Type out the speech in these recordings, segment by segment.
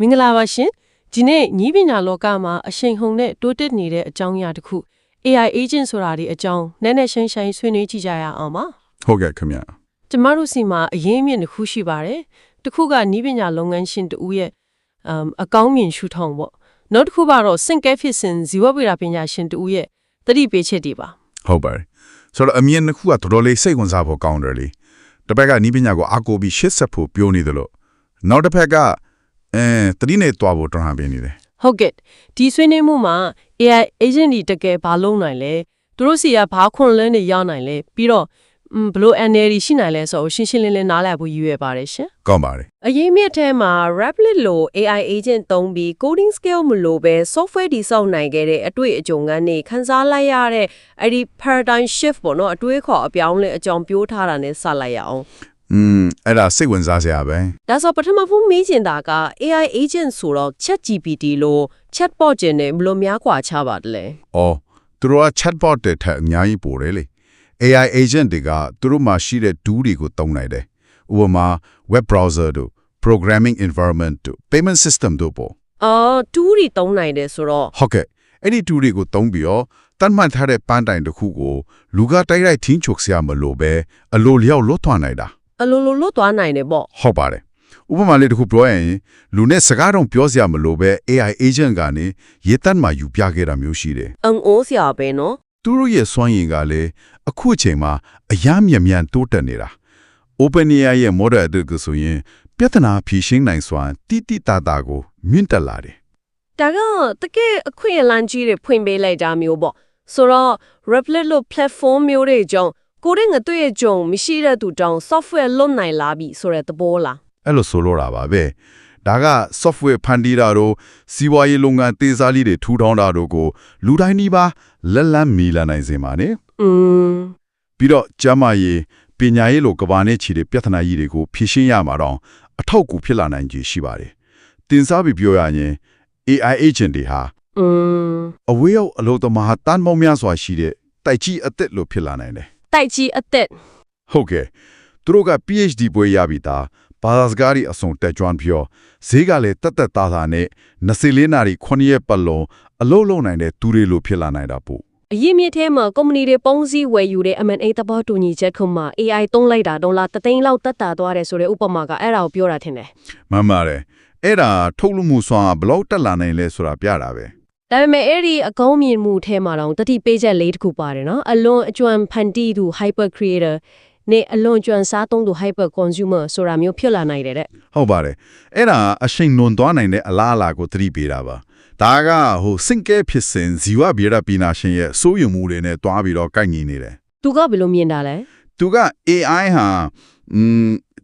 မင်္ဂလာပါရှင်ဒီနေ့ညီးပညာလောကမှာအရှိန်ဟုန်နဲ့တိုးတက်နေတဲ့အကြောင်းအရာတစ်ခု AI agent ဆိုတာဒီအကြောင်းနည်းနည်းရှင်းရှင်းဆွေးနွေးကြည့်ကြရအောင်ပါဟုတ်ကဲ့ခင်ဗျကျမတို့စီမှာအရေးအမြင့်တစ်ခုရှိပါတယ်တစ်ခုကညီးပညာလုပ်ငန်းရှင်တူရဲ့အကောင်းမြင်ရှုထောင့်ပေါ့နောက်တစ်ခုကတော့စင်ကဲဖြစ်စဉ်ဇီဝဗေဒပညာရှင်တူရဲ့သတိပေးချက်တွေပါဟုတ်ပါတယ်ဆိုတော့အမြင်တစ်ခုကတော်တော်လေးစိတ်ဝင်စားဖို့ကောင်းတယ်လေတစ်ဖက်ကညီးပညာကိုအားကိုးပြီးရှေ့ဆက်ဖို့ပြောနေတယ်လို့နောက်တစ်ဖက်ကတတိနဲ့တွားဖို့တွန်းဟန်ပေးနေတယ်ဟုတ်ကဲ့ဒီဆွေးနွေးမှုမှာ AI agent တွေတကယ်ဘာလုပ်နိုင်လဲသူတို့စီကဘာခွန်လန်းတွေရနိုင်လဲပြီးတော့ဘလို့ NLD ရှိနိုင်လဲဆိုတော့ရှင်းရှင်းလင်းလင်းနားလည်ဖို့ရည်ရွယ်ပါတယ်ရှင်ကောင်းပါတယ်အရေးမြစ်ထဲမှာ Replit လို့ AI agent သုံးပြီး coding skill မလို့ပဲ software တည်ဆောက်နိုင်ခဲ့တဲ့အတွေ့အကြုံကနေခန်းစားလိုက်ရတဲ့အဲ့ဒီ paradigm shift ပေါ့နော်အတွေးခေါ်အပြောင်းလဲအကြောင်းပြောထားတာနဲ့စလိုက်ရအောင်အဲ့ဒါစိတ်ဝင်စားစရာပဲဒါဆိုပထမဆုံးမေးချင်တာက AI agent ဆိုတော့ ChatGPT လို့ chatbot ကျင်နေဘလို့များกว่าချပါတယ်လဲ။အော်သူတို့က chatbot တဲ့ထက်အများကြီးပိုတယ်လေ။ AI agent တွေကသူတို့မှာရှိတဲ့ tool တွေကိုသုံးနိုင်တယ်။ဥပမာ web browser တို့ programming environment တို့ payment system တို့ပေါ့။tool တွေသုံးနိုင်တယ်ဆိုတော့ဟုတ်ကဲ့အဲ့ဒီ tool တွေကိုသုံးပြီးတော့တတ်မှတ်ထားတဲ့ပန်းတိုင်တစ်ခုကိုလူကတိုက်ထင်းချုပ်စရာမလိုပဲအလိုလျောက်လွတ်သွားနိုင်တာအလိုလိုလွတ်သွားနိုင်တယ်ပေါ့ဟုတ်ပါတယ်ဥပမာလေးတစ်ခုပြောရင်လူနဲ့စကားတော့ပြောစရာမလိုပဲ AI agent ကနေရေတတ်မှယူပြခဲ့တာမျိုးရှိတယ်အိုးစရာပဲနော်သူတို့ရဲ့စွမ်းရည်ကလည်းအခုအချိန်မှာအယမ်းမြန်တိုးတက်နေတာ OpenAI ရဲ့ model အသစ်ကဆိုရင်ပြဿနာဖြေရှင်းနိုင်စွမ်းတိတာတာကိုမြင့်တက်လာတယ်ဒါကတကယ်အခွင့်အလမ်းကြီးတွေဖွင့်ပေးလိုက်တာမျိုးပေါ့ဆိုတော့ Replit လို့ platform မျိုးတွေကြောင့်ကိုရင်းငတွေ့ကြုံမရှိတဲ့သူတောင် software လွတ်နိုင်လာပြီဆိုတဲ့သဘောလားအဲ့လိုဆိုလိုတာပါပဲဒါက software ဖန်တီးတာတို့စီးပွားရေးလုပ်ငန်းသေးစားလေးတွေထူထောင်တာတို့ကိုလူတိုင်းဒီပါလက်လန်းမီလာနိုင်စေမှာနေပြီးတော့ကျမ်းမာရေးပညာရေးလိုကဘာနဲ့ချီတဲ့ပြဿနာကြီးတွေကိုဖြေရှင်းရမှာတော့အထောက်အကူဖြစ်လာနိုင်ခြေရှိပါတယ်တင်စားပြီးပြောရရင် AI agent တွေဟာအဝေးရောက်အလို့တမဟာတန်မောင်များစွာရှိတဲ့တိုက်ကြီးအသက်လို့ဖြစ်လာနိုင်တယ်တိုက်ကြီးအသက်ဟုတ်ကဲ့သူတို့က PhD ဘွဲ့ရပြီသားဘာသာစကားတွေအစုံတက်ကြွပြီးဈေးကလည်းတက်သားနဲ့24နာရီ9ရက်ပတ်လုံးအလုပ်လုပ်နိုင်တဲ့သူတွေလိုဖြစ်လာနိုင်တာပို့အရင်မြစ်ထဲမှာကုမ္ပဏီတွေပုံစည်းဝယ်ယူတဲ့ M&A သဘောတူညီချက်ခုမှ AI သုံးလိုက်တာတော့လားတသိန်းလောက်တက်တာသွားတယ်ဆိုတဲ့ဥပမာကအဲ့ဒါကိုပြောတာထင်တယ်မှန်ပါတယ်အဲ့ဒါထုတ်လို့မှုစွမ်းဘလောက်တက်လာနိုင်လဲဆိုတာပြတာပဲဒါပေမဲ့အဲ့ဒီအကောင်းမြင်မှုထဲမှာတော့တတိပေးချက်လေးတစ်ခုပါတယ်နော်အလွန်အကျွမ်းဖန်တီးသူ hyper creator နဲ့အလွန်ကျွမ်းစားသုံးသူ hyper consumer ဆိုတာမျိုးဖြစ်လာနိုင်တယ်တဲ့ဟုတ်ပါတယ်အဲ့ဒါအရှိန်နွန်သွားနိုင်တဲ့အလားအလာကိုသတိပေးတာပါဒါကစင်ကဲဖြစ်စဉ်ဇီဝဗေဒပညာရှင်ရဲ့စိုးရိမ်မှုတွေနဲ့တွားပြီးတော့ကိုက်ညီနေတယ်သူကဘယ်လိုမြင်တာလဲသူက AI ဟာ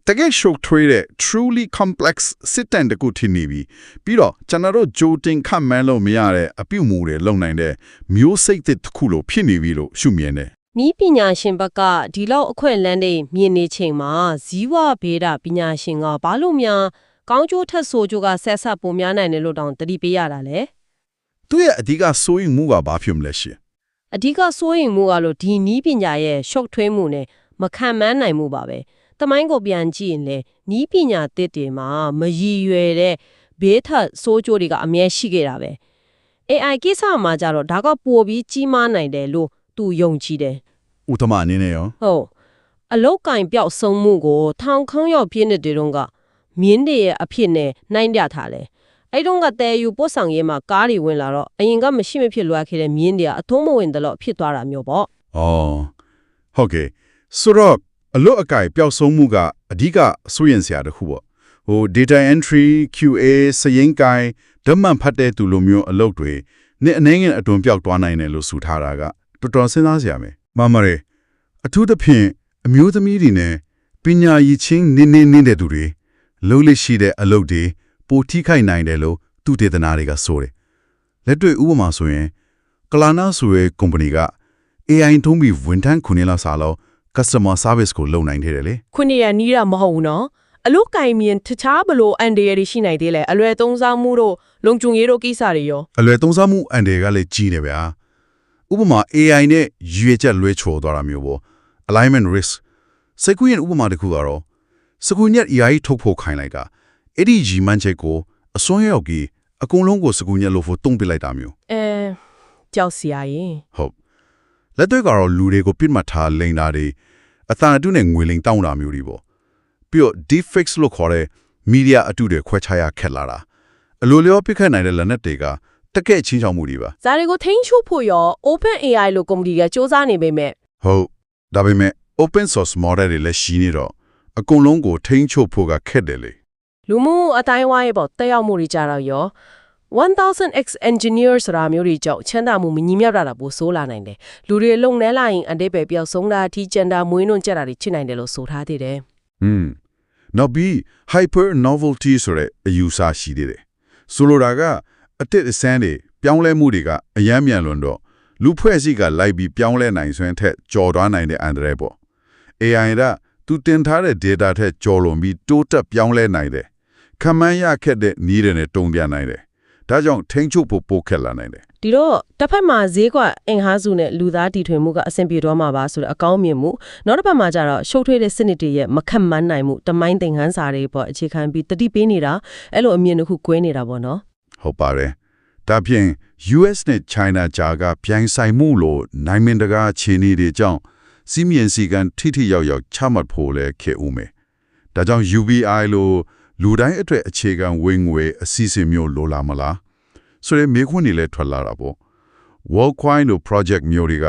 တကယ်ရှုပ်ထွေးတဲ့ truly complex စစ်တမ်းတခုထင်နေပြီးတော့ကျွန်တော်တို့ဂျိုတင်ခတ်မှန်းလို့မရတဲ့အပြုမှုတွေလုပ်နိုင်တဲ့မျိုးစိတ်တစ်ခုလိုဖြစ်နေပြီလို့ရှုမြင်တယ်နီးပညာရှင်ဘက်ကဒီလောက်အခွင့်အလမ်းတွေမြင်နေချိန်မှာဇီဝဗေဒပညာရှင်ကဘာလို့များကောင်းကျိုးထက်ဆိုးကျိုးကဆက်ဆက်ပိုများနိုင်တယ်လို့တောင်တတိပေးရတာလေသူရဲ့အဓိကစိုးရိမ်မှုကဘာဖြစ်မလဲရှင်အဓိကစိုးရိမ်မှုကလို့ဒီနီးပညာရဲ့ shock ထွေးမှုနဲ့မခံမန်းနိုင်မှုပါပဲတမိုင်းကိုပြန်ကြည့်ရင်လေနီးပညာသစ်တွေမှာမရည်ရွယ်တဲ့ဘေးထက်ဆိုးကျိုးတွေကအမြဲရှိခဲ့တာပဲ AI ကိစ္စမှာကြတော့ဒါကပိုပြီးကြီးမားနိုင်တယ်လို့သူယုံကြည်တယ်ဥထမအနေနဲ့ရောဟုတ်အလောက်ကင်ပျောက်ဆုံးမှုကိုထောင်ခေါင်းရောက်ပြင်းတဲ့တုန်းကမြင်းတွေရဲ့အဖြစ်နဲ့နှိုင်းပြထားတယ်အဲ့တုန်းကတဲယူပို့ဆောင်ရေးမှာကားတွေဝင်လာတော့အရင်ကမရှိမဖြစ်လွှားခဲ့တဲ့မြင်းတွေကအထုံးမဝင်တော့ဖြစ်သွားတာမျိုးပေါ့ဟုတ်ကဲ့ဆိုတော့အလောက်ကင်ပျောက်ဆုံးမှုကအဓိကစိုးရိမ်စရာတစ်ခုပေါ့data entry QA စရင်ကိုင်ဓမ္မဖတ်တဲ့သူလိုမျိုးအလုပ်တွေနဲ့အနေငယ်အတွန်းပြောက်သွားနိုင်တယ်လို့ဆိုထားတာကတော်တော်စဉ်းစားစရာပဲမှန်ပါတယ်အထူးသဖြင့်အမျိုးသမီးတွေနဲ့ပညာရည်ချင်းနင်းတဲ့သူတွေလုံးလိရှိတဲ့အလုပ်တွေပိုထိခိုက်နိုင်တယ်လို့သူတေသနာတွေကဆိုတယ်လက်တွေ့ဥပမာဆိုရင်ကလာနာဆိုတဲ့ကုမ္ပဏီက AI ထုံးပြီးဝန်ထမ်း9လောက်စာလောက် customer service ကိုလုပ်နိုင်တယ်လေ900နီးတာမဟုတ်ဘူးနော်အလုတ်ကင်မြင်တခြားဘလို့အန်ဒီရရှိနိုင်သေးလဲအလွယ်သုံးစားမှုတို့လုံခြုံရေးတို့ကိစ္စတွေရောအလွယ်သုံးစားမှုအန်ဒီကလည်းကြီးနေဗျာဥပမာ AI နဲ့ရွေချက်လွဲချော်သွားတာမျိုးပေါ့ alignment risk စကူရင်ဥပမာတစ်ခုကတော့စကူညက် AI ထုတ်ဖို့ခိုင်းလိုက်ကအဲ့ဒီဂျီမန်ချက်ကို အစွန်းရောက်ကြီးအကုန်လုံးကိုစကူညက်လို့ဖို့တုံးပစ်လိုက်တာမျိုး ကြောက်စရာရင် ဟုတ်လက်တွေ့ကတော့လူတွေကိုပြစ်မှတ်ထားလိန်တာတွေအသာအတုနဲ့ငွေလိန်တောင်းတာမျိုးတွေပေါ့ပြီးတော့ deepfakes လို့ခေါ်တဲ့ media အတုတွေခွဲခြားရခက်လာတာအလိုလျောပြစ်ခတ်နိုင်တဲ့လက်နက်တွေကတကယ့်ချင်းချောင်မှုတွေပါ ဇာတွေကိုထိန်းချုပ်ဖို့ရော Open AI လို့ကုမ္ပဏီကစ조사နေပေမဲ့ ဟုတ်ဒါပေမဲ့ open source model တွေလည်းရှိနေတော့အကုန်လုံးကိုထိန်းချုပ်ဖို့ကခက်တယ်လေ လူမှုအတိုင်းဝိုင်းရဲ့ပေါ့တက်ရောက်မှုတွေကြတော့ရော 1000x engineer ဆိုတာမျိုးတွေကြောင့်ချမ်းသာမှုမညီမျှတာပိုဆိုးလာနိုင်တယ်လူတွေလုံနေလာရင်အတိတ်ပဲပျောက်ဆုံးတာအထိကျန်တာမွေးနှွန့်ကြတာတွေဖြစ်နိုင်တယ်လို့ဆိုထားသေးတယ် နောက်ပြီး hyper novelty ဆိုတဲ့အယူဆရှိသေးတယ်ဆိုလိုတာကအတစ်အစမ်းတွေပြောင်းလဲမှုတွေကအယမ်းမြန်လွန်တော့လူဖွဲ့စည်းကလိုက်ပြီးပြောင်းလဲနိုင်စွမ်းထက်ကြော်သွားနိုင်တဲ့အန္တရာယ်ပေါ့ AI ကသူတင်ထားတဲ့ data ထက်ကြော်လွန်ပြီးတိုးတက်ပြောင်းလဲနိုင်တယ်ခမန်းရခက်တဲ့နည်းတွေနဲ့တုံ့ပြန်နိုင်တယ်ဒါကြောင့်ထိန်းချုပ်ဖို့ပိုခက်လာနိုင်တယ် ဒီတော့တစ်ဖက်မှာဈေးကအင်ဟာစုနဲ့လူသားတီထွင်မှုကအဆင်ပြေတော့မှာပါဆိုတော့အကောင်းမြင်မှုနောက်တစ်ဖက်မှာကျတော့ရှုပ်ထွေးတဲ့စနစ်တွေရဲ့မခက်မှန်းနိုင်မှုတမိုင်းသင်ခန်းစာတွေပေါ့အခြေခံပြီးတတိပေးနေတာအဲ့လိုအမြင်တစ်ခုကွဲနေတာပေါ့နော် ဟုတ်ပါတယ်ဒါဖြင့် US နဲ့ China ကြားကပြိုင်ဆိုင်မှုလို့နိုင်မင်တကာအခြေအနေတွေကြောင့်စီးမြင်စီကန်ထိထိရောက်ရောက်ချမှတ်ဖို့လဲခဲ့ဦးမယ်ဒါကြောင့် UBI လို့လူတိုင်းအတွက်အခြေခံဝင်ငွေအစီအစဉ်မျိုးလိုလာမလားဆိုရင်မေခွန်းတွေလည်းထွက်လာတာပေါ့ Worldcoin လို့ project မျိုးတွေက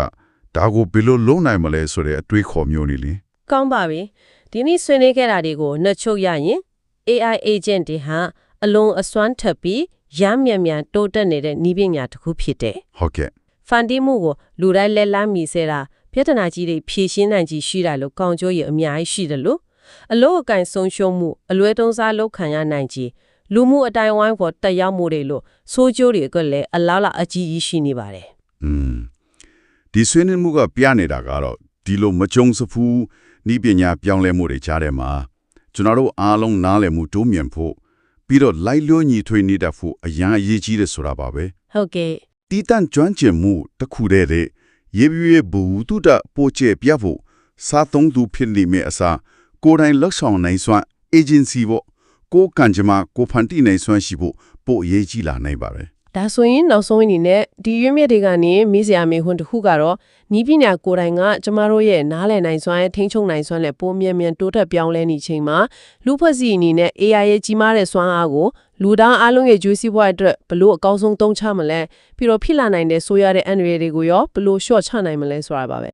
ဒါကိုဘယ်လိုလုပ်နိုင်မလဲဆိုတဲ့အတွေးခေါ်မျိုးနေလေ ကောင်းပါပြီဒီနေ့ဆွေးနွေးခဲ့တာတွေကိုနှုတ်ချုပ်ရရင် AI agent တွေဟာအလုံးအစွမ်းထပ်ပြီးရမ်းမြန်မြန်တိုးတက်နေတဲ့နည်းပညာတစ်ခုဖြစ်တယ် ဟုတ်ကဲ့ ဖန်တီးမှုကိုလူတိုင်းလက်လန်းမီဆဲတာပြဿနာကြီးတွေဖြေရှင်းနိုင်ကြီးရှိတယ်လို့ကောင်းကျိုးရအများကြီးရှိတယ်လို့အလို့အကင်ဆုံးရှုံးမှုအလွဲသုံးစားလုပ်ခံရနိုင်ကြီးလူမှုအတိုင်းဝိုင်းပေါ်တက်ရောက်မှုတွေလို့ဆိုးကျိုးတွေကလည်းအလားလားအကြီးကြီးရှိနေပါတယ် ဒီဆွေးနွေးမှုကပြနေတာကတော့ဒီလိုမကြုံစဖူးဤပညာပြောင်းလဲမှုတွေကြားထဲမှာကျွန်တော်တို့အားလုံးနားလည်မှုတိုးမြင့်ဖို့ပြီးတော့လိုက်လျောညီထွေနေတတ်ဖို့အရန်အရေးကြီးတယ်ဆိုတာပါပဲ ဟုတ်ကဲ့ တီတန့်ကျွမ်းကျင်မှုတစ်ခုတည်းတဲ့ရေပြည့်ဘူတုဒပိုကျပြဖို့စားသုံးသူဖြစ်နေမယ့်အစားကိုယ်တိုင်လက်ဆောင်နိုင်စွမ်း agency ပေါ့ကိုကံကြမ္မာကိုဖန်တီးနိုင်စွမ်းရှိဖို့ပိုအရေးကြီးလာနိုင်ပါတယ် ဒါဆိုရင်နောက်ဆုံးအနေနဲ့ဒီရွေးမြစ်တွေကနေမေးစရာမေးခွန်းတစ်ခုကတော့နီးပညာကိုယ်တိုင်ကကျမတို့ရဲ့နားလည်နိုင်စွမ်းထိန်းချုပ်နိုင်စွမ်းနဲ့ပိုမြန်မြန်တိုးတက်ပြောင်းလဲနေချိန်မှာလူဖွဲ့စည်းအနေနဲ့ AI ရဲ့ကြီးမားတဲ့စွမ်းအားကိုလူသားအလုံးရဲ့ကြွေးစည်းပွားအတွက်ဘလို့အကောင်းဆုံးသုံးချမလဲပြီးတော့ဖြစ်လာနိုင်တဲ့ဆိုရတဲ့အန္တရာယ်တွေကိုရောဘလို့ရှော့ချနိုင်မလဲဆိုတာပါပဲ